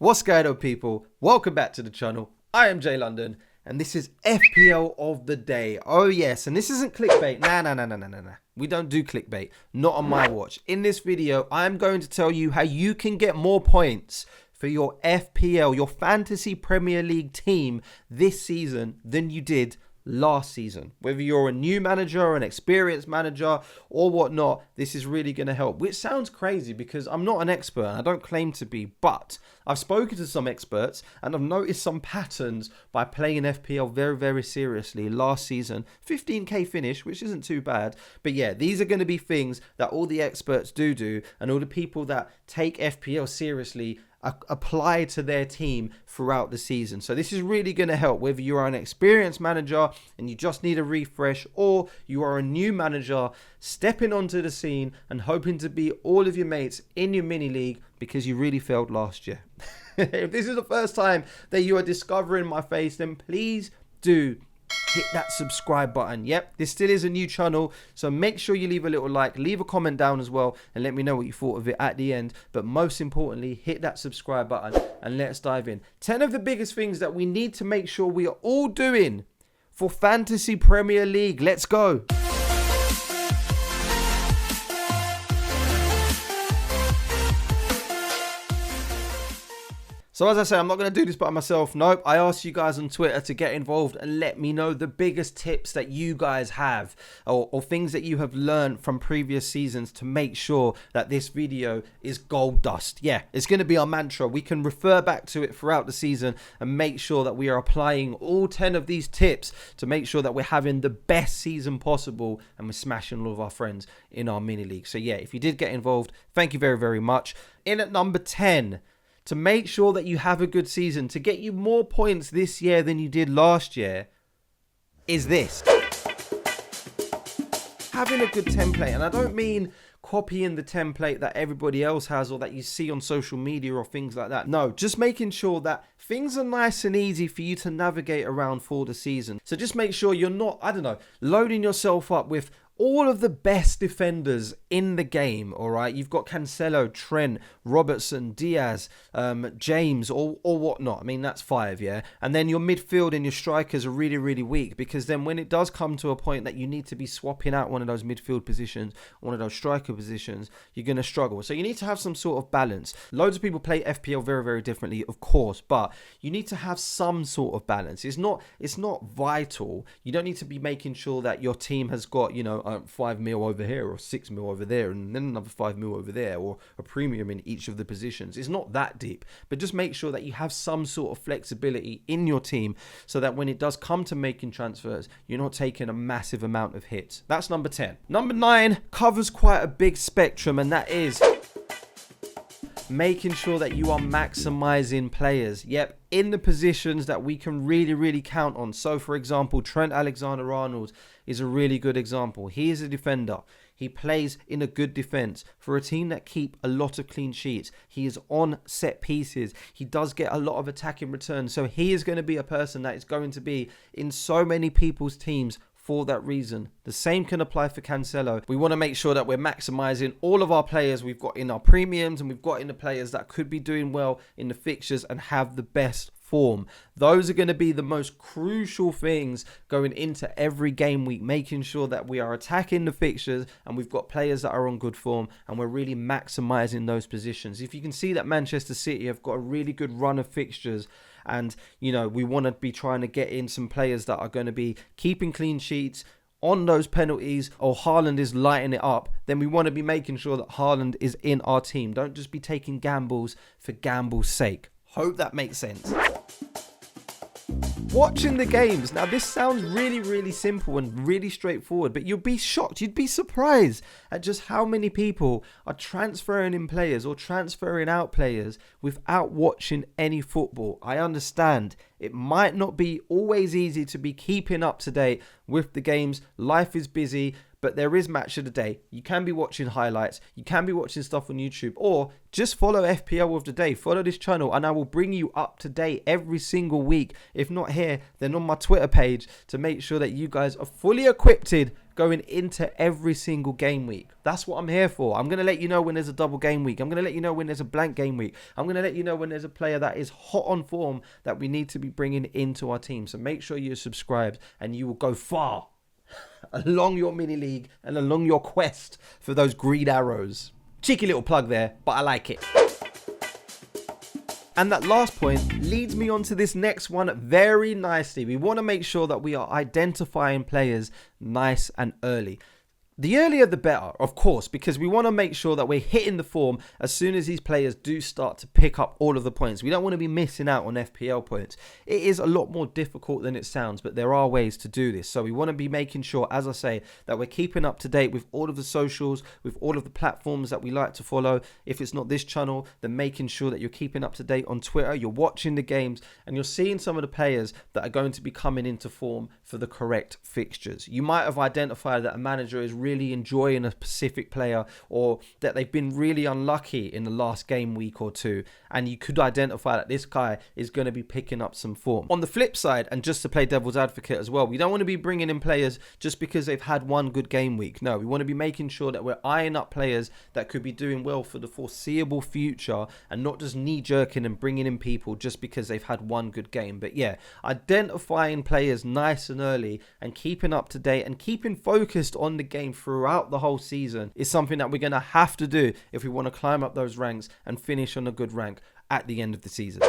What's going on, people? Welcome back to the channel. I am Jay London and this is FPL of the day. Oh yes, and this isn't clickbait. Nah. We don't do clickbait, not on my watch. In this video, I'm going to tell you how you can get more points for your FPL, your Fantasy Premier League team this season than you did last season. Whether you're a new manager or an experienced manager or whatnot, this is really going to help. Which sounds crazy because I'm not an expert and I don't claim to be, but I've spoken to some experts and I've noticed some patterns by playing FPL very seriously last season. 15k finish, which isn't too bad, but yeah, these are going to be things that all the experts do and all the people that take FPL seriously apply to their team throughout the season. So this is really going to help whether you are an experienced manager and you just need a refresh, or you are a new manager stepping onto the scene and hoping to beat all of your mates in your mini league because you really failed last year. If this is the first time that you are discovering my face, then please do hit that subscribe button. Yep, this still is a new channel, so make sure you leave a little like, leave a comment down as well, and let me know what you thought of it at the end. But most importantly, hit that subscribe button and let's dive in. 10 of the biggest things that we need to make sure we are all doing for Fantasy Premier League. Let's go. So as I say, I'm not going to do this by myself. Nope, I asked you guys on Twitter to get involved and let me know the biggest tips that you guys have or things that you have learned from previous seasons to make sure that this video is gold dust. Yeah, it's going to be our mantra. We can refer back to it throughout the season and make sure that we are applying all 10 of these tips to make sure that we're having the best season possible and we're smashing all of our friends in our mini league. So yeah, if you did get involved, thank you very much. In at number 10, to make sure that you have a good season, to get you more points this year than you did last year, is this. Having a good template, and I don't mean copying the template that everybody else has or that you see on social media or things like that. No, just making sure that things are nice and easy for you to navigate around for the season. So just make sure you're not, loading yourself up with all of the best defenders in the game, all right? You've got Cancelo, Trent, Robertson, Diaz, James, or whatnot. I mean, that's 5, yeah? And then your midfield and your strikers are really weak, because then when it does come to a point that you need to be swapping out one of those midfield positions, one of those striker positions, you're going to struggle. So you need to have some sort of balance. Loads of people play FPL very differently, of course, but you need to have some sort of balance. It's not vital. You don't need to be making sure that your team has got, 5 mil over here or 6 mil over there and then another 5 mil over there, or a premium in each of the positions. It's not that deep, but just make sure that you have some sort of flexibility in your team so that when it does come to making transfers, you're not taking a massive amount of hits. That's number 10. Number 9 covers quite a big spectrum, and that is making sure that you are maximizing players. Yep, in the positions that we can really count on. So for example, Trent Alexander-Arnold is a really good example. He is a defender. He plays in a good defense for a team that keep a lot of clean sheets. He is on set pieces. He does get a lot of attacking returns. So he is going to be a person that is going to be in so many people's teams for that reason. The same can apply for Cancelo. We want to make sure that we're maximizing all of our players we've got in our premiums, and we've got in the players that could be doing well in the fixtures and have the best form. Those are going to be the most crucial things going into every game week, making sure that we are attacking the fixtures and we've got players that are on good form and we're really maximizing those positions. If you can see that Manchester City have got a really good run of fixtures, and we want to be trying to get in some players that are going to be keeping clean sheets on those penalties, or Haaland is lighting it up, then we want to be making sure that Haaland is in our team. Don't just be taking gambles for gamble's sake. Hope that makes sense. Watching the games. Now this sounds really simple and really straightforward, but you'll be shocked, you'd be surprised at just how many people are transferring in players or transferring out players without watching any football. I understand it might not be always easy to be keeping up to date with the games. Life is busy, but there is match of the day. You can be watching highlights, you can be watching stuff on YouTube, or just follow FPL of the day. Follow this channel and I will bring you up to date every single week. If not here, then on my Twitter page, to make sure that you guys are fully equipped going into every single game week. That's what I'm here for. I'm going to let you know when there's a double game week. I'm going to let you know when there's a blank game week. I'm going to let you know when there's a player that is hot on form that we need to be bringing into our team. So make sure you're subscribed and you will go far along your mini league and along your quest for those green arrows. Cheeky little plug there, but I like it. And that last point leads me on to this next one very nicely. We want to make sure that we are identifying players nice and early. The earlier the better, of course, because we want to make sure that we're hitting the form as soon as these players do start to pick up all of the points. We don't want to be missing out on FPL points. It is a lot more difficult than it sounds, but there are ways to do this. So we want to be making sure, as I say, that we're keeping up to date with all of the socials, with all of the platforms that we like to follow. If it's not this channel, then making sure that you're keeping up to date on Twitter, you're watching the games, and you're seeing some of the players that are going to be coming into form for the correct fixtures. You might have identified that a manager is really enjoying a specific player, or that they've been really unlucky in the last game week or two, and you could identify that this guy is going to be picking up some form. On the flip side, and just to play devil's advocate as well, we don't want to be bringing in players just because they've had one good game week. No, we want to be making sure that we're eyeing up players that could be doing well for the foreseeable future, and not just knee-jerking and bringing in people just because they've had one good game. But yeah, identifying players nice and early and keeping up to date and keeping focused on the game throughout the whole season is something that we're going to have to do if we want to climb up those ranks and finish on a good rank at the end of the season.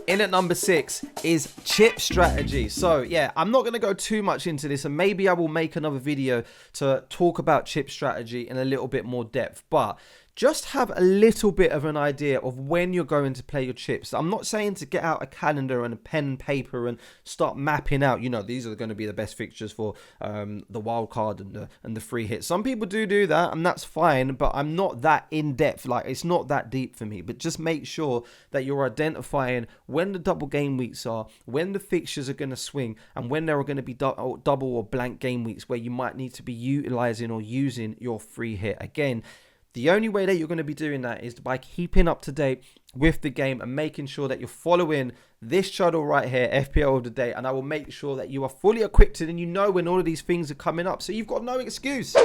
In at number 6 is chip strategy. So yeah, I'm not going to go too much into this, and maybe I will make another video to talk about chip strategy in a little bit more depth, but just have a little bit of an idea of when you're going to play your chips. I'm not saying to get out a calendar and a pen and paper and start mapping out, you know, these are going to be the best fixtures for the wild card and the free hit. Some people do that, and that's fine, but I'm not that in depth. Like, it's not that deep for me. But just make sure that you're identifying when the double game weeks are, when the fixtures are going to swing, and when there are going to be double or blank game weeks where you might need to be utilizing or using your free hit. Again, the only way that you're going to be doing that is by keeping up to date with the game and making sure that you're following this channel right here, FPL of the day, and I will make sure that you are fully equipped and you know when all of these things are coming up, so you've got no excuse.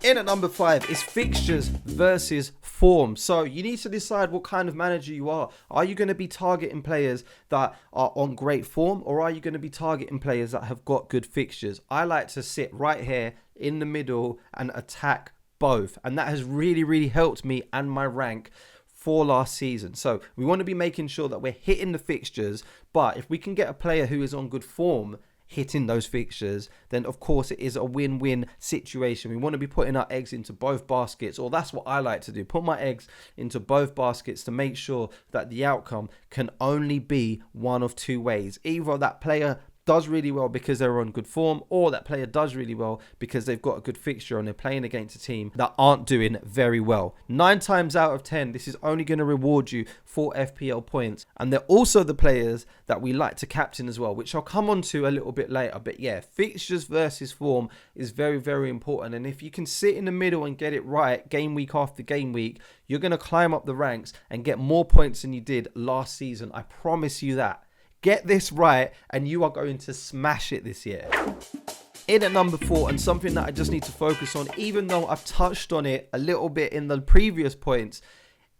In at number 5 is fixtures versus form. So you need to decide what kind of manager you are. Are you going to be targeting players that are on great form, or are you going to be targeting players that have got good fixtures? I like to sit right here in the middle and attack both, and that has really helped me and my rank for last season. So we want to be making sure that we're hitting the fixtures, but if we can get a player who is on good form hitting those fixtures, then of course it is a win-win situation. We want to be putting our eggs into both baskets, or that's what I like to do, put my eggs into both baskets to make sure that the outcome can only be one of two ways. Either that player does really well because they're on good form, or that player does really well because they've got a good fixture and they're playing against a team that aren't doing very well. 9 times out of 10, this is only going to reward you for FPL points. And they're also the players that we like to captain as well, which I'll come on to a little bit later. But yeah, fixtures versus form is very important. And if you can sit in the middle and get it right game week after game week, you're going to climb up the ranks and get more points than you did last season. I promise you that. Get this right and you are going to smash it this year. In at number 4, and something that I just need to focus on, even though I've touched on it a little bit in the previous points,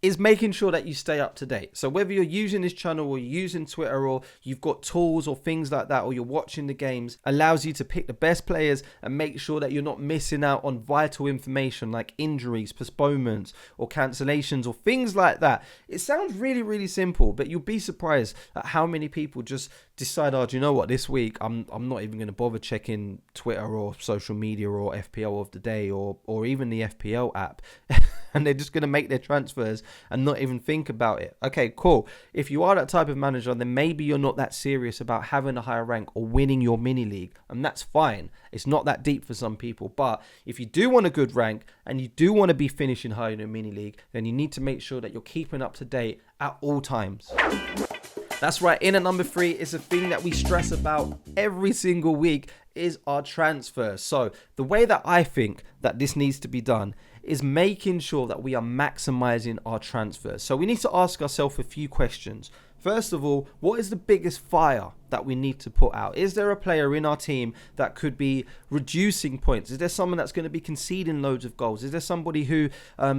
is making sure that you stay up to date. So whether you're using this channel or you're using Twitter, or you've got tools or things like that, or you're watching the games, allows you to pick the best players and make sure that you're not missing out on vital information like injuries, postponements, or cancellations, or things like that. It sounds really simple, but you'll be surprised at how many people just decide, oh, do you know what, this week I'm not even going to bother checking Twitter or social media or FPL of the day or even the FPL app. And they're just going to make their transfers and not even think about it. Okay, cool. If you are that type of manager, then maybe you're not that serious about having a higher rank or winning your mini league. And that's fine. It's not that deep for some people. But if you do want a good rank and you do want to be finishing high in a mini league, then you need to make sure that you're keeping up to date at all times. That's right, in at number 3 is a thing that we stress about every single week is our transfers. So the way that I think that this needs to be done is making sure that we are maximizing our transfers. So we need to ask ourselves a few questions. First of all, what is the biggest fire that we need to put out? Is there a player in our team that could be reducing points? Is there someone that's going to be conceding loads of goals? Is there somebody who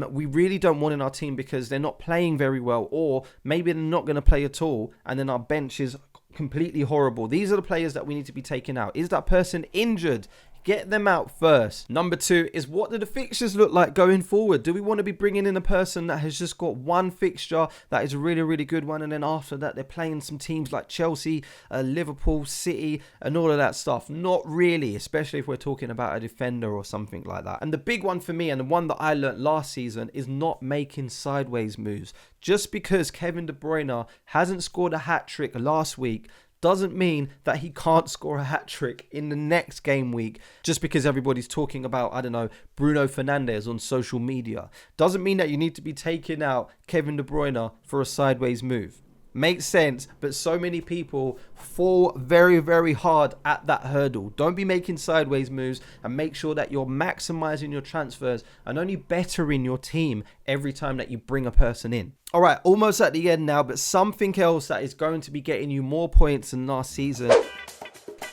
we really don't want in our team because they're not playing very well, or maybe they're not going to play at all, and then our bench is completely horrible? These are the players that we need to be taking out. Is that person injured? Get them out first. Number 2 is, what do the fixtures look like going forward? Do we want to be bringing in a person that has just got one fixture that is a really, really good one, and then after that they're playing some teams like Chelsea, Liverpool, City, and all of that stuff? Not really, especially if we're talking about a defender or something like that. And the big one for me, and the one that I learnt last season, is not making sideways moves. Just because Kevin De Bruyne hasn't scored a hat-trick last week doesn't mean that he can't score a hat-trick in the next game week just because everybody's talking about, I don't know, Bruno Fernandes on social media. Doesn't mean that you need to be taking out Kevin De Bruyne for a sideways move. Makes sense, but so many people fall very, very hard at that hurdle. Don't be making sideways moves, and make sure that you're maximizing your transfers and only bettering your team every time that you bring a person in. All right, almost at the end now, but something else that is going to be getting you more points than last season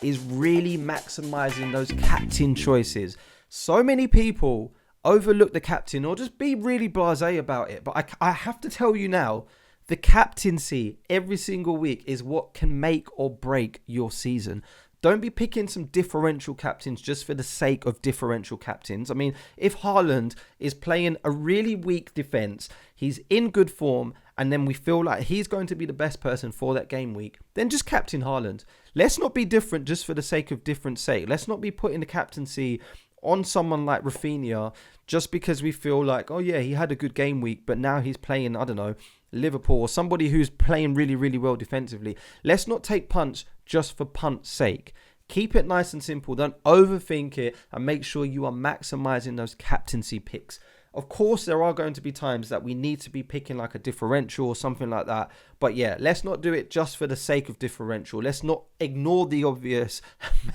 is really maximizing those captain choices. So many people overlook the captain or just be really blasé about it, but I have to tell you now, the captaincy every single week is what can make or break your season. Don't be picking some differential captains just for the sake of differential captains. I mean, if Haaland is playing a really weak defense, he's in good form, and then we feel like he's going to be the best person for that game week, then just captain Haaland. Let's not be different just for the sake of different sake. Let's not be putting the captaincy on someone like Rafinha just because we feel like, oh yeah, he had a good game week, but now he's playing, I don't know, Liverpool or somebody who's playing really, really well defensively. Let's not take punts just for punt's sake. Keep it nice and simple. Don't overthink it, and make sure you are maximizing those captaincy picks. Of course, there are going to be times that we need to be picking like a differential or something like that. But yeah, let's not do it just for the sake of differential. Let's not ignore the obvious.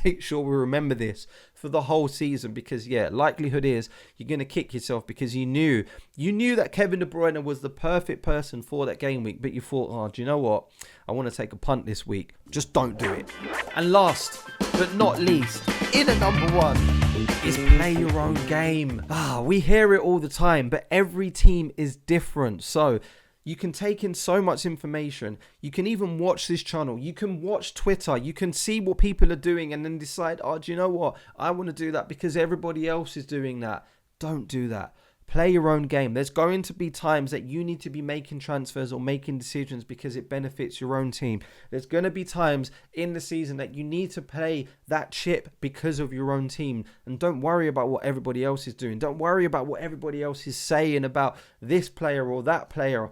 Make sure we remember this for the whole season, because yeah, likelihood is you're going to kick yourself because you knew that Kevin De Bruyne was the perfect person for that game week, but you thought, oh, do you know what? I want to take a punt this week. Just don't do it. And last but not least, in at number 1 is play your own game. We hear it all the time, but every team is different. So you can take in so much information. You can even watch this channel. You can watch Twitter. You can see what people are doing and then decide, oh, do you know what? I want to do that because everybody else is doing that. Don't do that. Play your own game. There's going to be times that you need to be making transfers or making decisions because it benefits your own team. There's going to be times in the season that you need to play that chip because of your own team. And don't worry about what everybody else is doing. Don't worry about what everybody else is saying about this player or that player.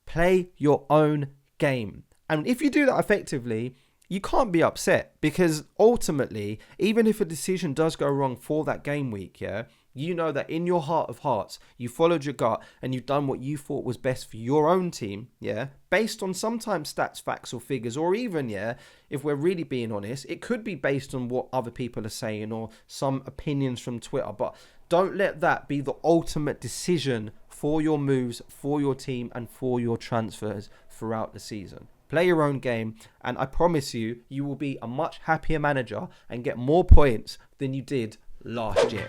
Play your own game. And if you do that effectively, you can't be upset, because ultimately, even if a decision does go wrong for that game week, yeah, you know that in your heart of hearts, you followed your gut and you've done what you thought was best for your own team, yeah, based on sometimes stats, facts, or figures, or even, yeah, if we're really being honest, it could be based on what other people are saying or some opinions from Twitter. But don't let that be the ultimate decision for your moves, for your team, and for your transfers throughout the season. Play your own game, and I promise you, you will be a much happier manager and get more points than you did last year.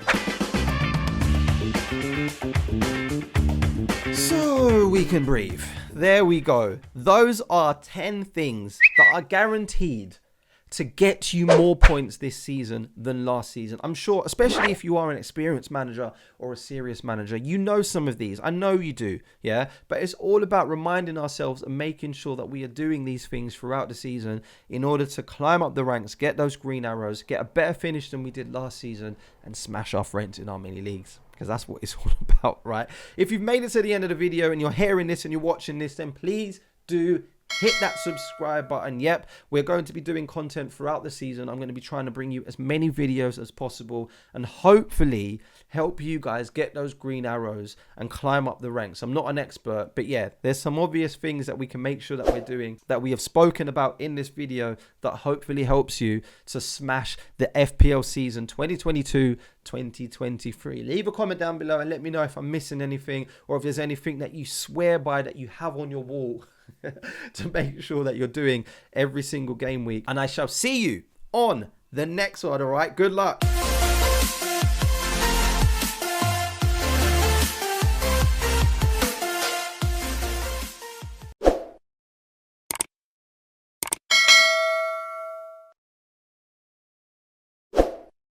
So we can breathe. There we go. Those are 10 things that are guaranteed to get you more points this season than last season. I'm sure, especially if you are an experienced manager or a serious manager, you know some of these. I know you do, yeah? But it's all about reminding ourselves and making sure that we are doing these things throughout the season in order to climb up the ranks, get those green arrows, get a better finish than we did last season, and smash our friends in our mini leagues. Because that's what it's all about, right? If you've made it to the end of the video and you're hearing this and you're watching this, then please do hit that subscribe button. Yep, we're going to be doing content throughout the season. I'm going to be trying to bring you as many videos as possible and hopefully help you guys get those green arrows and climb up the ranks. I'm not an expert, but yeah, there's some obvious things that we can make sure that we're doing, that we have spoken about in this video, that hopefully helps you to smash the FPL season 2022-2023. Leave a comment down below and let me know if I'm missing anything, or if there's anything that you swear by that you have on your wall to make sure that you're doing every single game week. And I shall see you on the next one. All right, good luck.